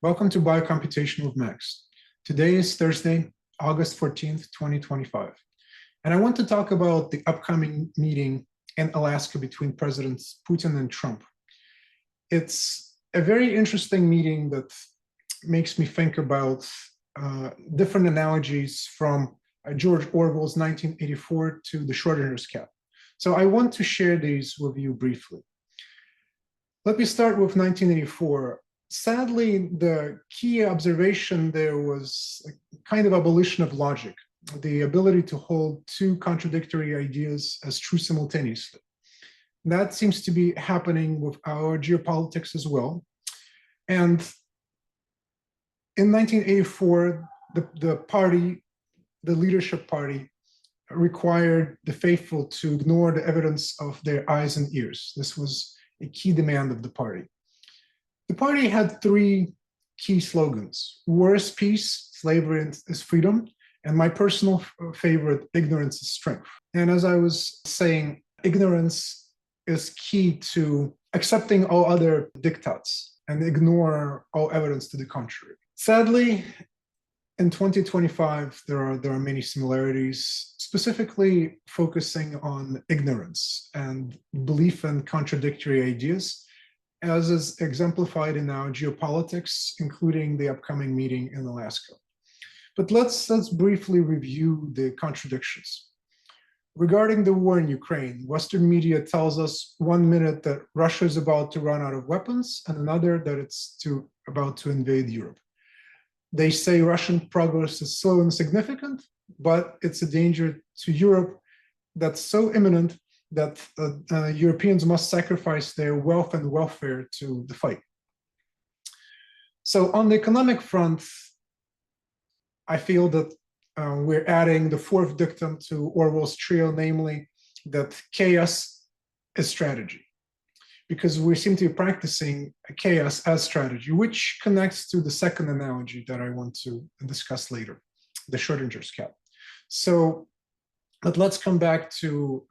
Welcome to Biocomputation with Max. Today is Thursday, August 14th, 2025. And I want to talk about the upcoming meeting in Alaska between Presidents Putin and Trump. It's a very interesting meeting that makes me think about different analogies from George Orwell's 1984 to the Schrodinger's cat. So I want to share these with you briefly. Let me start with 1984. Sadly, the key observation there was a kind of abolition of logic, the ability to hold two contradictory ideas as true simultaneously. That seems to be happening with our geopolitics as well. And in 1984, the leadership party required the faithful to ignore the evidence of their eyes and ears. This was a key demand of the party. The party had three key slogans: war is peace, slavery is freedom, and my personal favorite, ignorance is strength. And as I was saying, ignorance is key to accepting all other diktats and ignore all evidence to the contrary. Sadly, in 2025, there are many similarities, specifically focusing on ignorance and belief in contradictory ideas, as is exemplified in our geopolitics, including the upcoming meeting in Alaska. But let's briefly review the contradictions. Regarding the war in Ukraine, Western media tells us 1 minute that Russia is about to run out of weapons and another that it's about to invade Europe. They say Russian progress is slow and significant, but it's a danger to Europe that's so imminent that Europeans must sacrifice their wealth and welfare to the fight. So on the economic front, I feel that we're adding the fourth dictum to Orwell's trio, namely that chaos is strategy, because we seem to be practicing chaos as strategy, which connects to the second analogy that I want to discuss later, the Schrodinger's cat. But let's come back to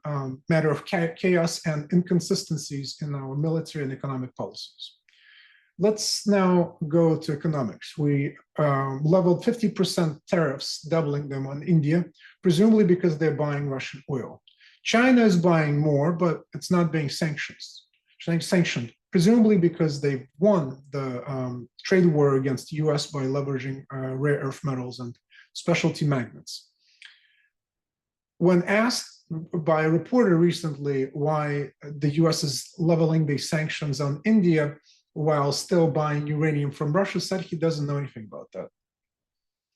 matter of chaos and inconsistencies in our military and economic policies. Let's now go to economics. We leveled 50% tariffs, doubling them on India, presumably because they're buying Russian oil. China is buying more, but it's not being sanctioned, presumably because they've won the trade war against the US by leveraging rare earth metals and specialty magnets. When asked by a reporter recently why the US is leveling these sanctions on India while still buying uranium from Russia, said he doesn't know anything about that.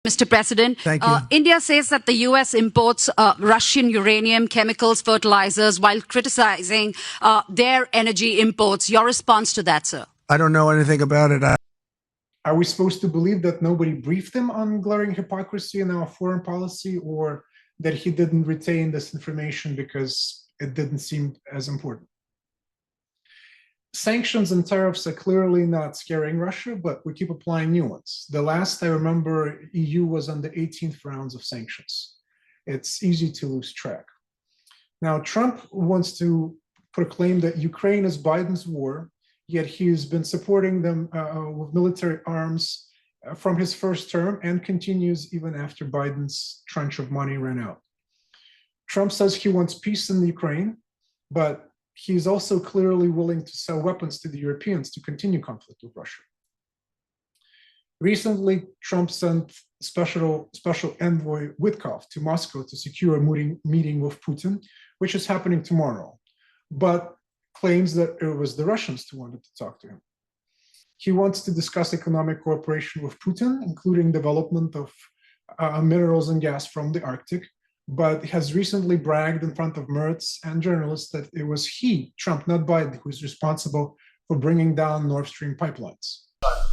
Mr. President, India says that the U.S. imports Russian uranium, chemicals, fertilizers, while criticizing their energy imports. Your response to that, sir? I don't know anything about it. Are we supposed to believe that nobody briefed him on glaring hypocrisy in our foreign policy, or that he didn't retain this information because it didn't seem as important? Sanctions and tariffs are clearly not scaring Russia, but we keep applying new ones. The last I remember, EU was on the 18th rounds of sanctions. It's easy to lose track. Now, Trump wants to proclaim that Ukraine is Biden's war, yet he's been supporting them with military arms from his first term and continues even after Biden's tranche of money ran out. Trump says he wants peace in the Ukraine, but he's also clearly willing to sell weapons to the Europeans to continue conflict with Russia. Recently, Trump sent special envoy Witkoff to Moscow to secure a meeting with Putin, which is happening tomorrow, but claims that it was the Russians who wanted to talk to him. He wants to discuss economic cooperation with Putin, including development of minerals and gas from the Arctic, but has recently bragged in front of Mertz and journalists that it was he, Trump, not Biden, who is responsible for bringing down Nord Stream pipelines.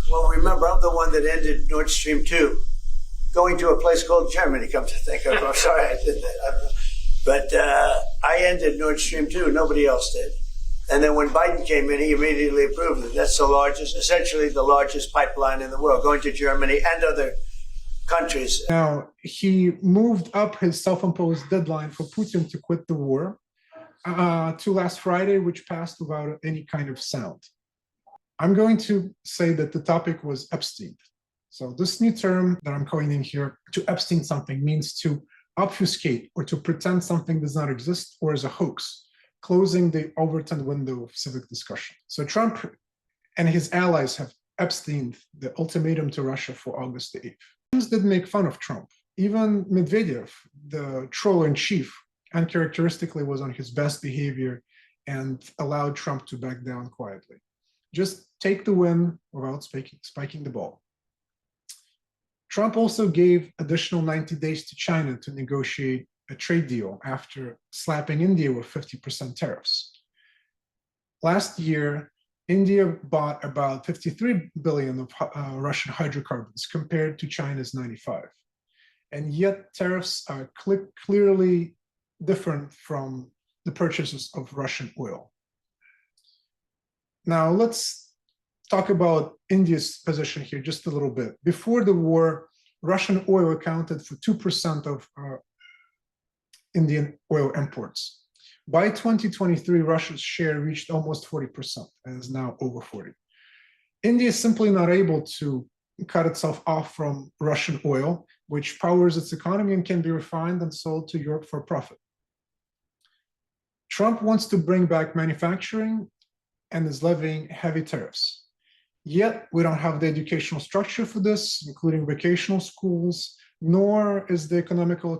Well, remember, I'm the one that ended Nord Stream 2, going to a place called Germany, come to think of it. I'm sorry I did that. But I ended Nord Stream 2. Nobody else did. And then when Biden came in, he immediately approved it. That's essentially the largest pipeline in the world, going to Germany and other countries. Now, he moved up his self-imposed deadline for Putin to quit the war to last Friday, which passed without any kind of sound. I'm going to say that the topic was Epstein. So this new term that I'm coining here, to Epstein something, means to obfuscate or to pretend something does not exist or is a hoax, closing the Overton window of civic discussion. So Trump and his allies have Epsteined the ultimatum to Russia for August the 8th. Russians did make fun of Trump. Even Medvedev, the troll-in-chief, uncharacteristically was on his best behavior and allowed Trump to back down quietly. Just take the win without spiking the ball. Trump also gave additional 90 days to China to negotiate a trade deal after slapping India with 50% tariffs. Last year, India bought about 53 billion of Russian hydrocarbons compared to China's 95. And yet tariffs are clearly different from the purchases of Russian oil. Now let's talk about India's position here just a little bit. Before the war, Russian oil accounted for 2% of Indian oil imports. By 2023, Russia's share reached almost 40% and is now over 40. India is simply not able to cut itself off from Russian oil, which powers its economy and can be refined and sold to Europe for profit. Trump wants to bring back manufacturing and is levying heavy tariffs. Yet we don't have the educational structure for this, including vocational schools, nor is the economical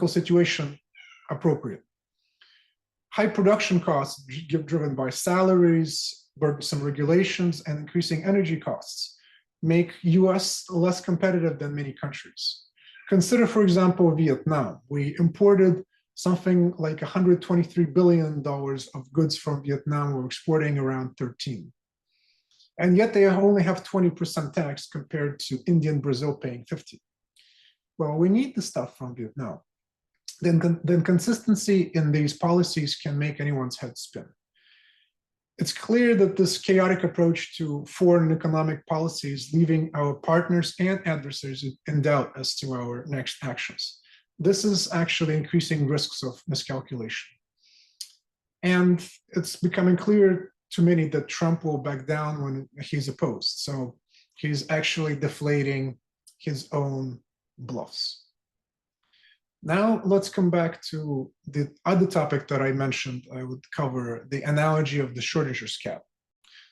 situation appropriate. High production costs driven by salaries, burdensome regulations, and increasing energy costs make US less competitive than many countries. Consider, for example, Vietnam. We imported something like $123 billion of goods from Vietnam. We're exporting around 13. And yet they only have 20% tax compared to India and Brazil paying 50. Well, we need the stuff from Vietnam. Then consistency in these policies can make anyone's head spin. It's clear that this chaotic approach to foreign economic policy is leaving our partners and adversaries in doubt as to our next actions. This is actually increasing risks of miscalculation. And it's becoming clear to many that Trump will back down when he's opposed. So he's actually deflating his own bluffs. Now let's come back to the other topic that I mentioned. I would cover the analogy of the Schrödinger's cat.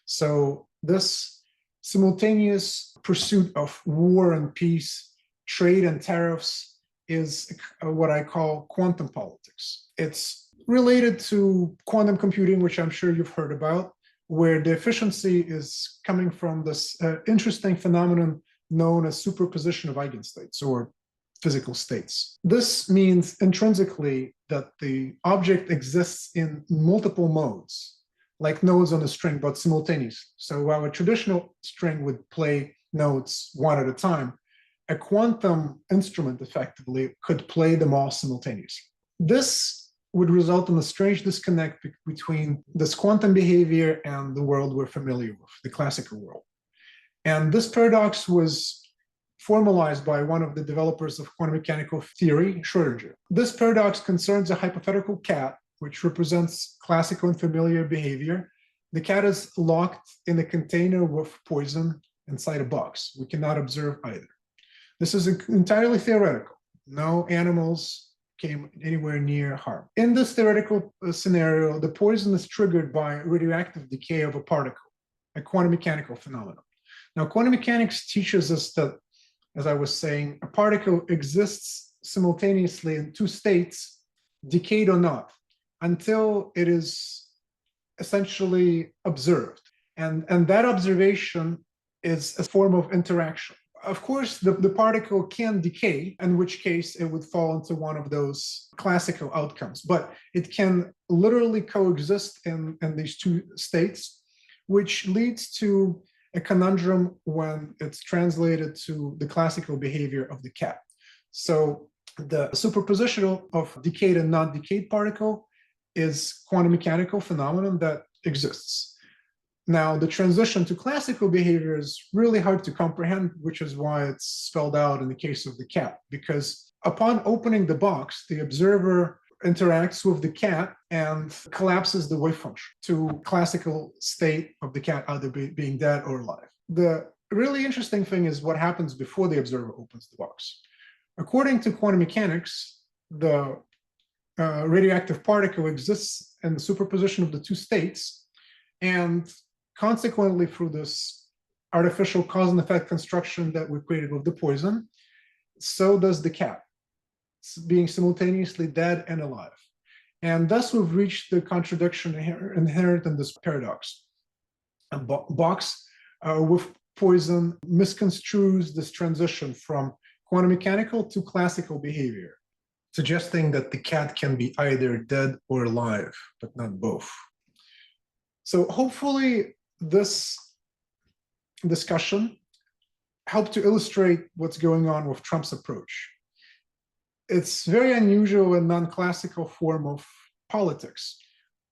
So this simultaneous pursuit of war and peace, trade and tariffs is what I call quantum politics. It's related to quantum computing, which I'm sure you've heard about, where the efficiency is coming from this interesting phenomenon known as superposition of eigenstates, or physical states. This means intrinsically that the object exists in multiple modes, like nodes on a string, but simultaneously. So while a traditional string would play notes one at a time, a quantum instrument effectively could play them all simultaneously. This would result in a strange disconnect between this quantum behavior and the world we're familiar with, the classical world. And this paradox was formalized by one of the developers of quantum mechanical theory, Schrödinger. This paradox concerns a hypothetical cat, which represents classical and familiar behavior. The cat is locked in a container with poison inside a box. We cannot observe either. This is entirely theoretical. No animals came anywhere near harm. In this theoretical scenario, the poison is triggered by radioactive decay of a particle, a quantum mechanical phenomenon. Now, quantum mechanics teaches us that, as I was saying, a particle exists simultaneously in two states, decayed or not, until it is essentially observed. And that observation is a form of interaction. Of course, the particle can decay, in which case it would fall into one of those classical outcomes, but it can literally coexist in these two states, which leads to a conundrum when it's translated to the classical behavior of the cat. So the superposition of decayed and not decayed particle is quantum mechanical phenomenon that exists. Now, the transition to classical behavior is really hard to comprehend, which is why it's spelled out in the case of the cat, because upon opening the box, the observer interacts with the cat and collapses the wave function to classical state of the cat either being dead or alive. The really interesting thing is what happens before the observer opens the box. According to quantum mechanics, the radioactive particle exists in the superposition of the two states, and consequently, through this artificial cause and effect construction that we created with the poison, so does the cat, being simultaneously dead and alive. And thus we've reached the contradiction inherent in this paradox. A box with poison misconstrues this transition from quantum mechanical to classical behavior, suggesting that the cat can be either dead or alive, but not both. So hopefully this discussion helped to illustrate what's going on with Trump's approach. It's very unusual and non-classical form of politics.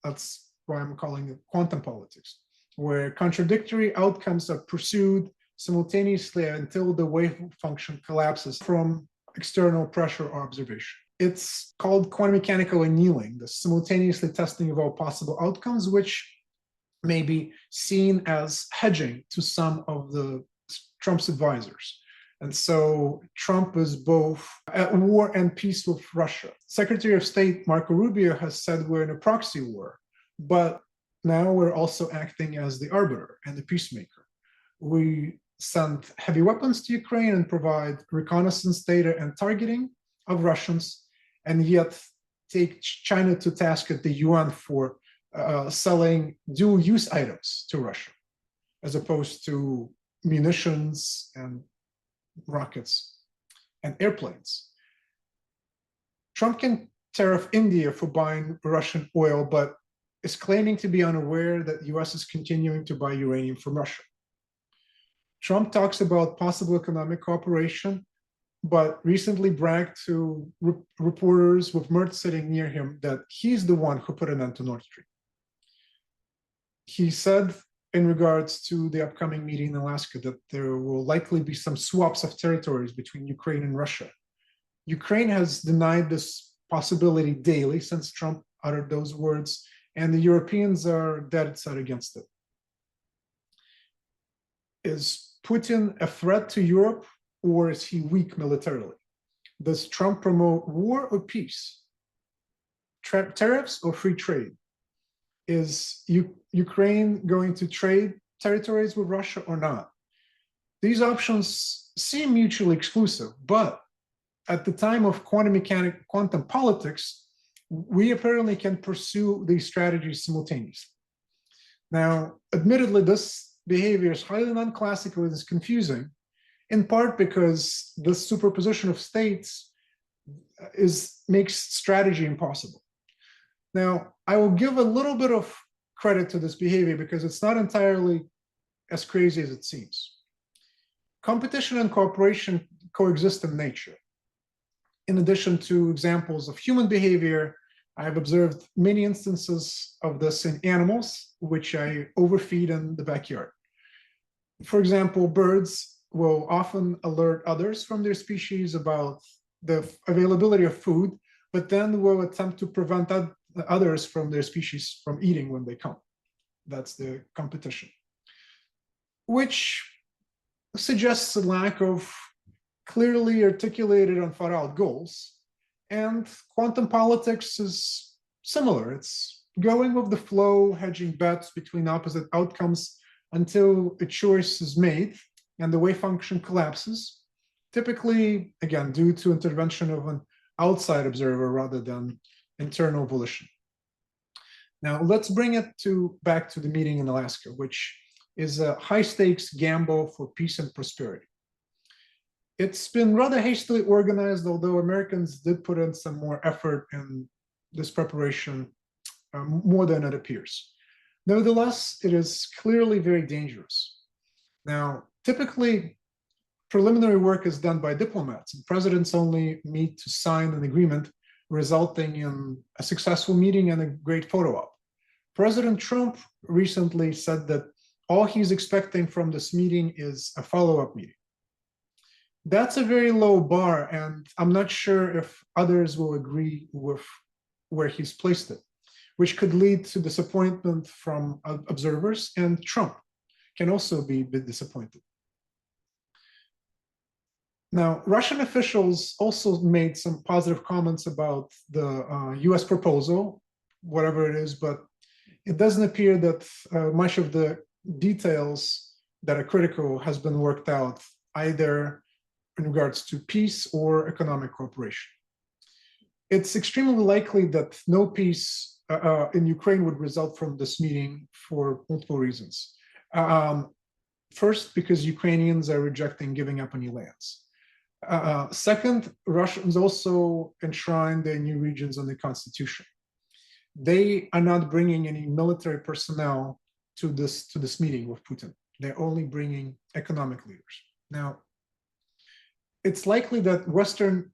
That's why I'm calling it quantum politics, where contradictory outcomes are pursued simultaneously until the wave function collapses from external pressure or observation. It's called quantum mechanical annealing, the simultaneously testing of all possible outcomes, which may be seen as hedging to some of Trump's advisors. And so Trump is both at war and peace with Russia. Secretary of State Marco Rubio has said we're in a proxy war, but now we're also acting as the arbiter and the peacemaker. We send heavy weapons to Ukraine and provide reconnaissance data and targeting of Russians, and yet take China to task at the UN for selling dual-use items to Russia, as opposed to munitions and rockets and airplanes. Trump can tariff India for buying Russian oil, but is claiming to be unaware that the US is continuing to buy uranium from Russia. Trump talks about possible economic cooperation, but recently bragged to reporters with Mertz sitting near him that he's the one who put an end to Nord Stream. He said in regards to the upcoming meeting in Alaska that there will likely be some swaps of territories between Ukraine and Russia. Ukraine has denied this possibility daily since Trump uttered those words, and the Europeans are dead set against it. Is Putin a threat to Europe, or is he weak militarily? Does Trump promote war or peace? Tariffs or free trade? Is Ukraine going to trade territories with Russia or not? These options seem mutually exclusive, but at the time of quantum politics, we apparently can pursue these strategies simultaneously. Now, admittedly, this behavior is highly non-classical and is confusing, in part because the superposition of states makes strategy impossible. Now, I will give a little bit of credit to this behavior because it's not entirely as crazy as it seems. Competition and cooperation coexist in nature. In addition to examples of human behavior, I have observed many instances of this in animals, which I overfeed in the backyard. For example, birds will often alert others from their species about the availability of food, but then will attempt to prevent others from their species from eating when they come. That's the competition, which suggests a lack of clearly articulated and thought out goals. And quantum politics is similar. It's going with the flow, hedging bets between opposite outcomes until a choice is made and the wave function collapses, typically, again, due to intervention of an outside observer rather than internal volition. Now, let's bring it back to the meeting in Alaska, which is a high-stakes gamble for peace and prosperity. It's been rather hastily organized, although Americans did put in some more effort in this preparation, more than it appears. Nevertheless, it is clearly very dangerous. Now, typically, preliminary work is done by diplomats, and presidents only meet to sign an agreement, resulting in a successful meeting and a great photo op. President Trump recently said that all he's expecting from this meeting is a follow-up meeting. That's a very low bar, and I'm not sure if others will agree with where he's placed it, which could lead to disappointment from observers, and Trump can also be a bit disappointed. Now, Russian officials also made some positive comments about the US proposal, whatever it is, but it doesn't appear that much of the details that are critical has been worked out, either in regards to peace or economic cooperation. It's extremely likely that no peace in Ukraine would result from this meeting for multiple reasons. First, because Ukrainians are rejecting giving up any lands. Second, Russians also enshrined their new regions in the constitution. They are not bringing any military personnel to this meeting with Putin. They're only bringing economic leaders. Now, it's likely that Western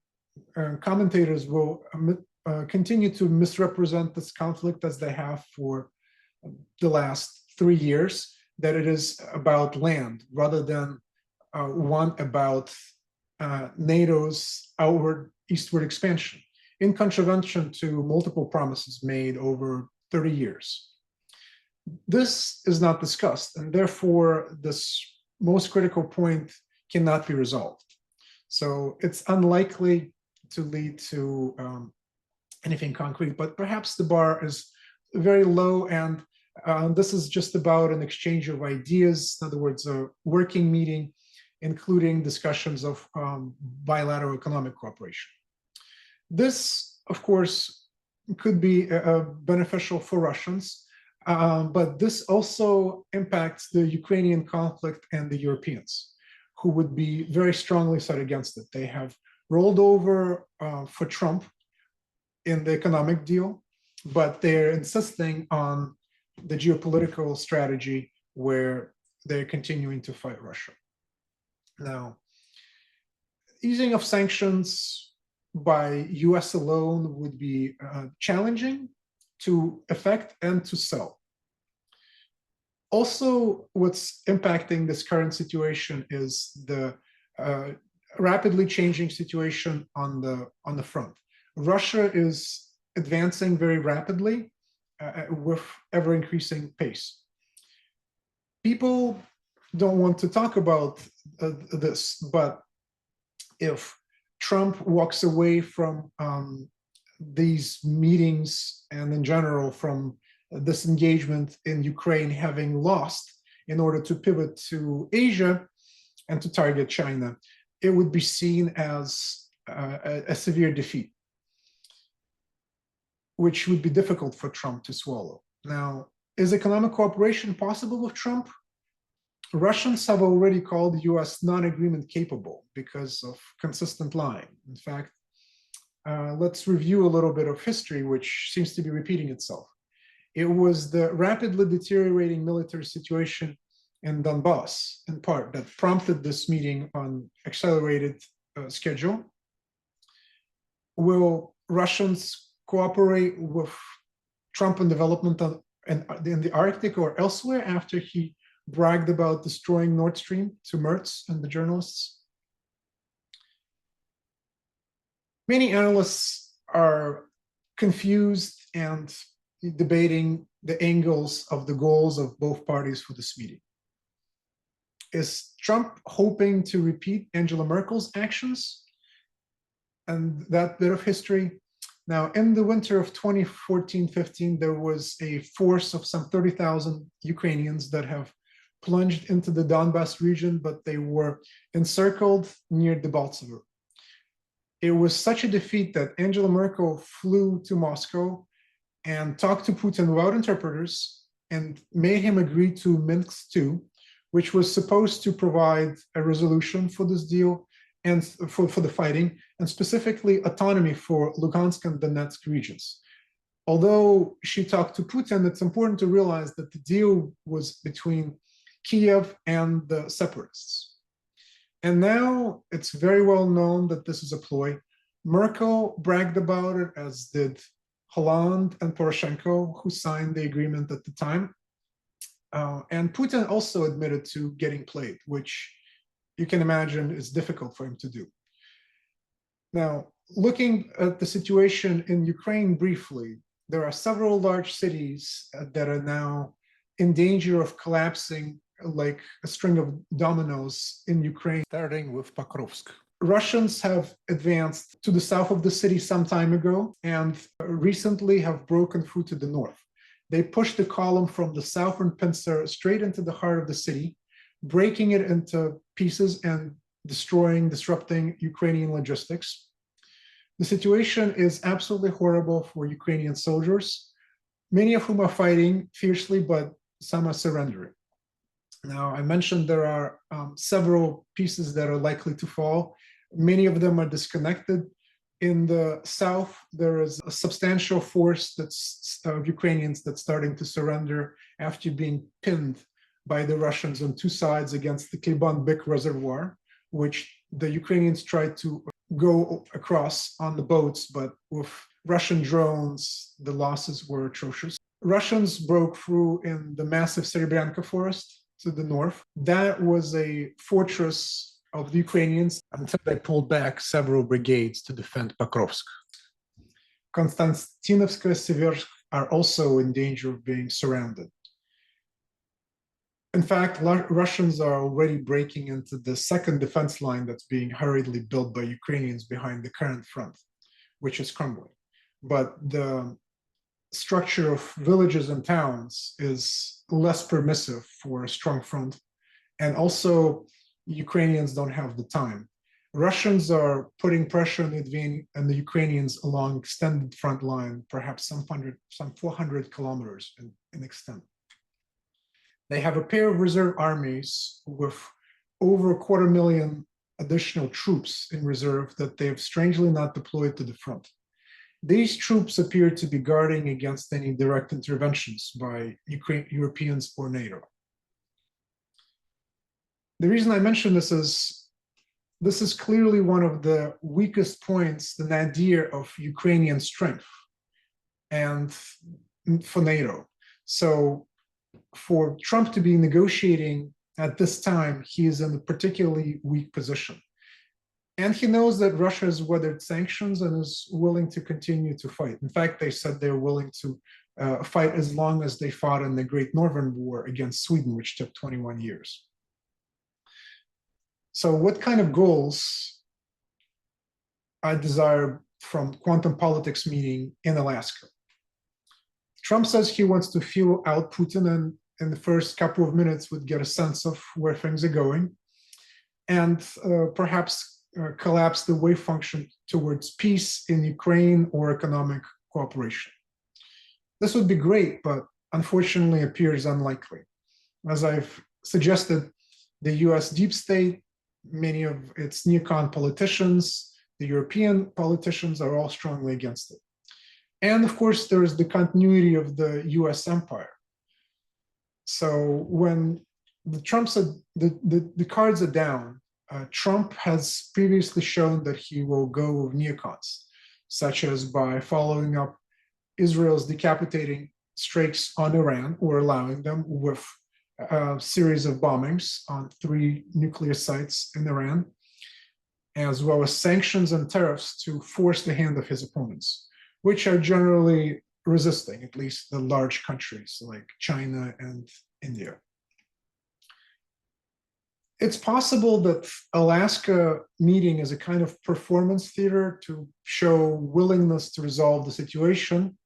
commentators will continue to misrepresent this conflict as they have for the last 3 years, that it is about land rather than one about NATO's outward eastward expansion, in contravention to multiple promises made over 30 years. This is not discussed, and therefore this most critical point cannot be resolved. So it's unlikely to lead to anything concrete, but perhaps the bar is very low, and this is just about an exchange of ideas, in other words, a working meeting, including discussions of bilateral economic cooperation. This, of course, could be beneficial for Russians, but this also impacts the Ukrainian conflict and the Europeans, who would be very strongly set against it. They have rolled over for Trump in the economic deal, but they're insisting on the geopolitical strategy where they're continuing to fight Russia. Now, easing of sanctions by US alone would be challenging to effect and to sell. Also, what's impacting this current situation is the rapidly changing situation on the front. Russia is advancing very rapidly with ever-increasing pace. People don't want to talk about this, but if Trump walks away from these meetings and in general from this engagement in Ukraine, having lost in order to pivot to Asia and to target China, it would be seen as a severe defeat, which would be difficult for Trump to swallow. Now, is economic cooperation possible with Trump? Russians have already called the US non-agreement capable because of consistent lying. In fact, let's review a little bit of history, which seems to be repeating itself. It was the rapidly deteriorating military situation in Donbass, in part, that prompted this meeting on accelerated schedule. Will Russians cooperate with Trump in development in the Arctic or elsewhere after he bragged about destroying Nord Stream to Merz and the journalists? Many analysts are confused and debating the angles of the goals of both parties for this meeting. Is Trump hoping to repeat Angela Merkel's actions and that bit of history? Now, in the winter of 2014-15, there was a force of some 30,000 Ukrainians that have plunged into the Donbass region, but they were encircled near Debaltseve. It was such a defeat that Angela Merkel flew to Moscow and talked to Putin without interpreters and made him agree to Minsk II, which was supposed to provide a resolution for this deal and for the fighting, and specifically autonomy for Lugansk and Donetsk regions. Although she talked to Putin, it's important to realize that the deal was between Kiev and the separatists. And now it's very well known that this is a ploy. Merkel bragged about it, as did Hollande and Poroshenko, who signed the agreement at the time. And Putin also admitted to getting played, which you can imagine is difficult for him to do. Now, looking at the situation in Ukraine briefly, there are several large cities that are now in danger of collapsing like a string of dominoes in Ukraine, starting with Pokrovsk. Russians have advanced to the south of the city some time ago and recently have broken through to the north. They pushed the column from the southern pincer straight into the heart of the city, breaking it into pieces and disrupting Ukrainian logistics. The situation is absolutely horrible for Ukrainian soldiers, many of whom are fighting fiercely, but some are surrendering. Now, I mentioned there are several pieces that are likely to fall. Many of them are disconnected. In the south, there is a substantial force of Ukrainians that's starting to surrender after being pinned by the Russians on two sides against the Kliban-Byk reservoir, which the Ukrainians tried to go across on the boats, but with Russian drones, the losses were atrocious. Russians broke through in the massive Serebrenka forest to the north. That was a fortress of the Ukrainians until they pulled back several brigades to defend Pokrovsk. Konstantinovka, Seversk are also in danger of being surrounded. In fact, Russians are already breaking into the second defense line that's being hurriedly built by Ukrainians behind the current front, which is crumbling. But the structure of villages and towns is less permissive for a strong front. And also, Ukrainians don't have the time. Russians are putting pressure on the Ukrainians along extended front line, perhaps some 400 kilometers in extent. They have a pair of reserve armies with over 250,000 additional troops in reserve that they have strangely not deployed to the front. These troops appear to be guarding against any direct interventions by Europeans or NATO. The reason I mention this is clearly one of the weakest points, the nadir of Ukrainian strength and for NATO. So for Trump to be negotiating at this time, he is in a particularly weak position. And he knows that Russia has weathered sanctions and is willing to continue to fight. In fact, they said they're willing to fight as long as they fought in the Great Northern War against Sweden, which took 21 years. So what kind of goals I desire from quantum politics meeting in Alaska? Trump says he wants to feel out Putin and in the first couple of minutes would get a sense of where things are going and perhaps collapse the Wavefunction towards peace in Ukraine or economic cooperation. This would be great, but unfortunately appears unlikely. As I've suggested, the US deep state, many of its neocon politicians, the European politicians are all strongly against it. And of course, there is the continuity of the US empire. So when the cards are down, Trump has previously shown that he will go with neocons, such as by following up Israel's decapitating strikes on Iran or allowing them with a series of bombings on 3 nuclear sites in Iran, as well as sanctions and tariffs to force the hand of his opponents, which are generally resisting, at least the large countries like China and India. It's possible that Alaska meeting is a kind of performance theater to show willingness to resolve the situation,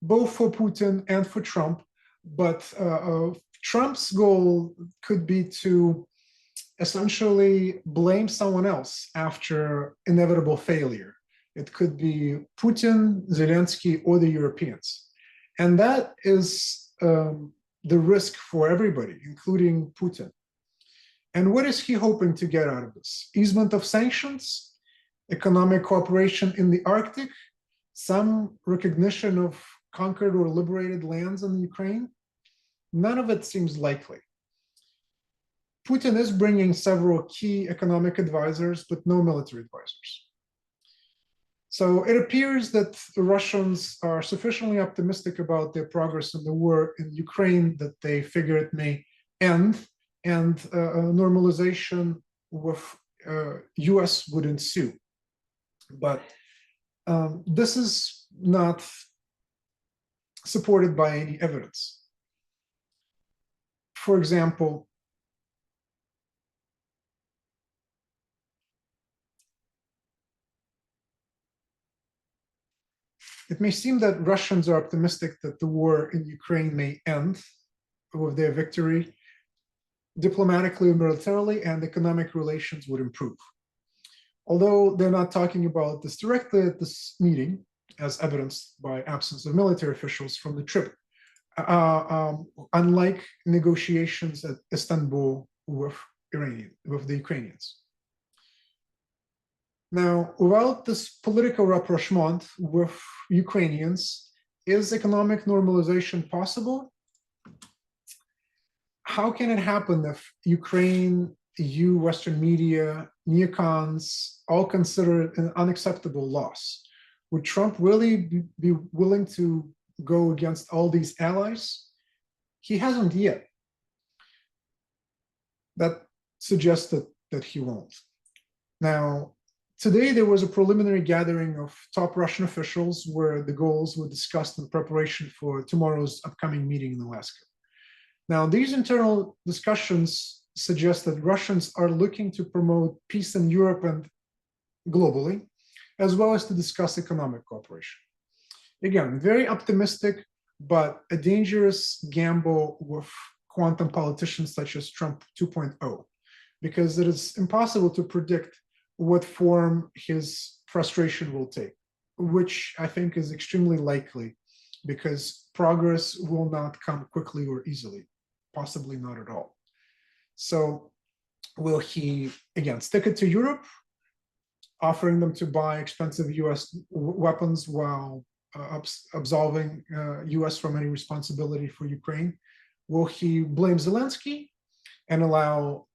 both for Putin and for Trump. But Trump's goal could be to essentially blame someone else after inevitable failure. It could be Putin, Zelensky, or the Europeans. And that is the risk for everybody, including Putin. And what is he hoping to get out of this? Easement of sanctions, economic cooperation in the Arctic, some recognition of conquered or liberated lands in Ukraine? None of it seems likely. Putin is bringing several key economic advisors, but no military advisors. So it appears that the Russians are sufficiently optimistic about their progress in the war in Ukraine that they figure it may end and normalization with US would ensue. But This is not supported by any evidence. For example, it may seem that Russians are optimistic that the war in Ukraine may end with their victory. Diplomatically, militarily, and economic relations would improve. Although they're not talking about this directly at this meeting, as evidenced by absence of military officials from the trip, unlike negotiations at Istanbul with the Ukrainians. Now, without this political rapprochement with Ukrainians, is economic normalization possible? How can it happen if Ukraine, EU, Western media, neocons all consider it an unacceptable loss? Would Trump really be willing to go against all these allies? He hasn't yet. That suggests that he won't. Now, today there was a preliminary gathering of top Russian officials where the goals were discussed in preparation for tomorrow's upcoming meeting in Alaska. Now, these internal discussions suggest that Russians are looking to promote peace in Europe and globally, as well as to discuss economic cooperation. Again, very optimistic, but a dangerous gamble with quantum politicians such as Trump 2.0, because it is impossible to predict what form his frustration will take, which I think is extremely likely, because progress will not come quickly or easily, possibly not at all. So will he, again, stick it to Europe, offering them to buy expensive US weapons while absolving US from any responsibility for Ukraine? Will he blame Zelensky and allow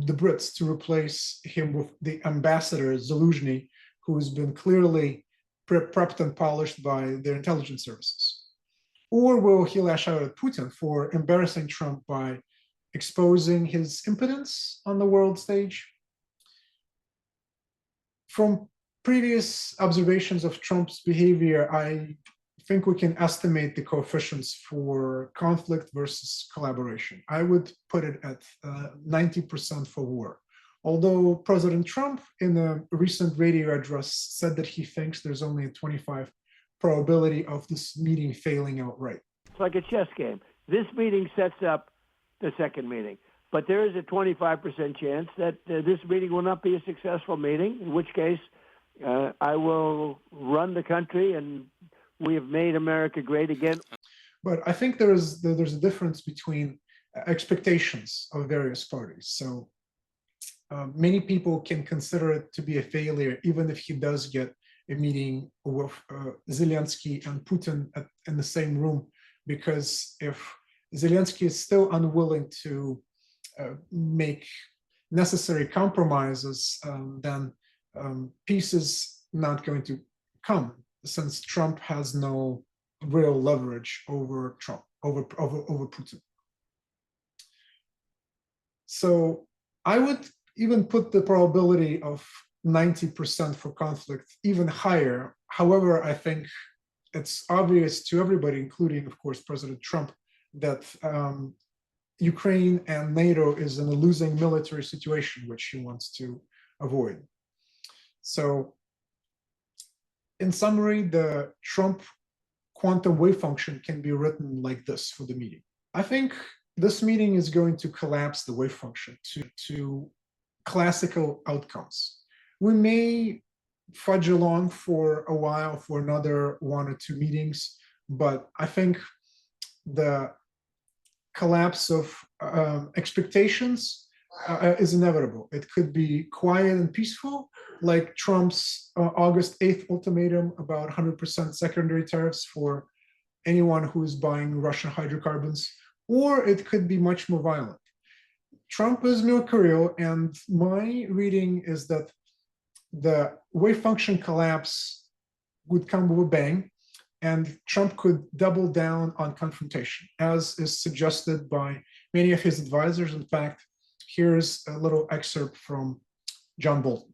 the Brits to replace him with the ambassador, Zaluzhny, who has been clearly prepped and polished by their intelligence services? Or will he lash out at Putin for embarrassing Trump by exposing his impotence on the world stage? From previous observations of Trump's behavior, I think we can estimate the coefficients for conflict versus collaboration. I would put it at 90% for war. Although President Trump, in a recent radio address, said that he thinks there's only a 25 probability of this meeting failing outright. It's like a chess game. This meeting sets up the second meeting. But there is a 25% chance that this meeting will not be a successful meeting, in which case I will run the country and we have made America great again. But I think there's a difference between expectations of various parties. So many people can consider it to be a failure, even if he does get a meeting with Zelensky and Putin in the same room, because if Zelensky is still unwilling to make necessary compromises, then peace is not going to come, since Trump has no real leverage over Putin. So I would even put the probability of 90% for conflict even higher. However, I think it's obvious to everybody, including, of course, President Trump, that Ukraine and NATO is in a losing military situation, which he wants to avoid. So, in summary, the Trump quantum wave function can be written like this for the meeting. I think this meeting is going to collapse the wave function to classical outcomes. We may fudge along for a while for another 1 or 2 meetings, but I think the collapse of expectations is inevitable. It could be quiet and peaceful, like Trump's August 8th ultimatum about 100% secondary tariffs for anyone who is buying Russian hydrocarbons, or it could be much more violent. Trump is mercurial, and my reading is that the wave function collapse would come with a bang, and Trump could double down on confrontation, as is suggested by many of his advisors. In fact, here's a little excerpt from John Bolton.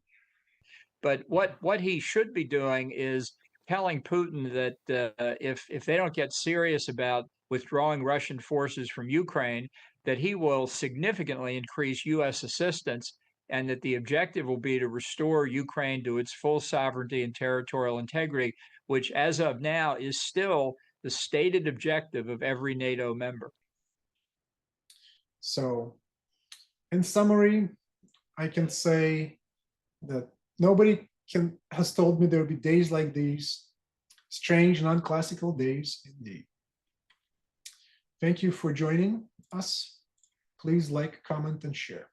But what he should be doing is telling Putin that if they don't get serious about withdrawing Russian forces from Ukraine, that he will significantly increase U.S. assistance, and that the objective will be to restore Ukraine to its full sovereignty and territorial integrity, which as of now is still the stated objective of every NATO member. So, in summary, I can say that nobody has told me there will be days like these, strange, non-classical days indeed. Thank you for joining us. Please like, comment, and share.